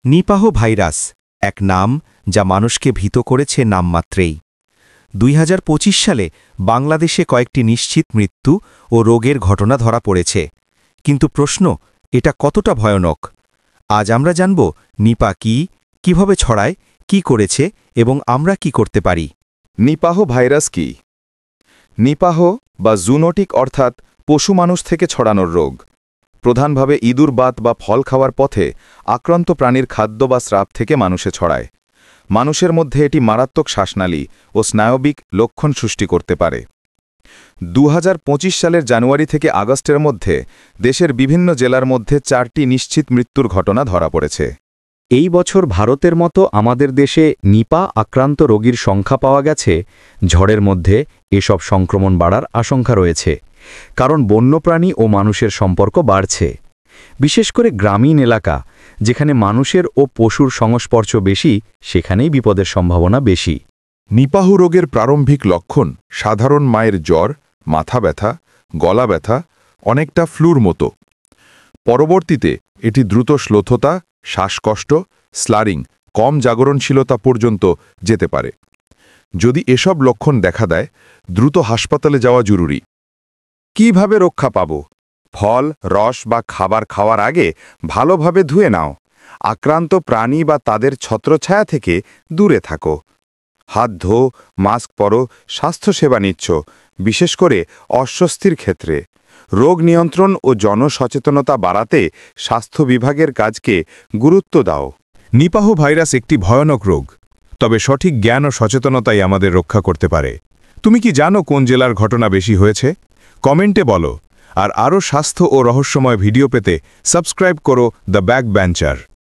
Nipah virus এক নাম যা মানুষকে ভীত করেছে নামমাত্রেই। ২০২৫ সালে বাংলাদেশে কয়েকটি নিশ্চিত মৃত্যু ও রোগের ঘটনা ধরা পড়েছে। কিন্তু প্রশ্ন, এটা কতটা ভয়ানক? আজ আমরা জানব নিপা কি, কিভাবে ছড়ায়, কি করেছে এবং আমরা কি করতে পারি। নিপাহ ভাইরাস কি? নিপাহ বা জুনোটিক অর্থাৎ পশু মানুষ থেকে ছড়ানোর রোগ। প্রধানভাবে ইঁদুর বাত বা ফল খাওয়ার পথে আক্রান্ত প্রাণীর খাদ্য বা স্রাব থেকে মানুষে ছড়ায়। মানুষের মধ্যে এটি মারাত্মক শ্বাসনালী ও স্নায়বিক লক্ষণ সৃষ্টি করতে পারে। ২০২৫ সালের জানুয়ারি থেকে আগস্টের মধ্যে দেশের বিভিন্ন জেলার মধ্যে ৪টি নিশ্চিত মৃত্যুর ঘটনা ধরা পড়েছে। এই বছর ভারতের মতো আমাদের দেশে নিপা আক্রান্ত রোগীর সংখ্যা পাওয়া গেছে। ঝড়ের মধ্যে এসব সংক্রমণ বাড়ার আশঙ্কা রয়েছে, কারণ বন্যপ্রাণী ও মানুষের সম্পর্ক বাড়ছে। বিশেষ করে গ্রামীণ এলাকা, যেখানে মানুষের ও পশুর সংস্পর্শ বেশি, সেখানেই বিপদের সম্ভাবনা বেশি। নিপাহ রোগের প্রারম্ভিক লক্ষণ সাধারণ মায়ের জ্বর, মাথা ব্যথা, গলা ব্যথা, অনেকটা ফ্লুর মতো। পরবর্তীতে এটি দ্রুত শ্লোথতা, শ্বাসকষ্ট, স্লারিং, কম জাগরণশীলতা পর্যন্ত যেতে পারে। যদি এসব লক্ষণ দেখা দেয়, দ্রুত হাসপাতালে যাওয়া জরুরি। কিভাবে রক্ষা পাব? ফল, রস বা খাবার খাওয়ার আগে ভালোভাবে ধুয়ে নাও। আক্রান্ত প্রাণী বা তাদের ছত্রছায়া থেকে দূরে থাকো। হাত ধো, মাস্ক পরো, স্বাস্থ্যসেবা নিচ্ছ, বিশেষ করে অস্বস্তির ক্ষেত্রে। রোগ নিয়ন্ত্রণ ও জনসচেতনতা বাড়াতে স্বাস্থ্য বিভাগের কাজকে গুরুত্ব দাও। নিপাহ ভাইরাস একটি ভয়ানক রোগ, তবে সঠিক জ্ঞান ও সচেতনতাই আমাদের রক্ষা করতে পারে। তুমি কি জানো কোন জেলার ঘটনা বেশি হয়েছে? কমেন্টে বলো। আর আরও স্বাস্থ্য ও রহস্যময় ভিডিও পেতে সাবস্ক্রাইব করো দ্য ব্যাকবেঞ্চার।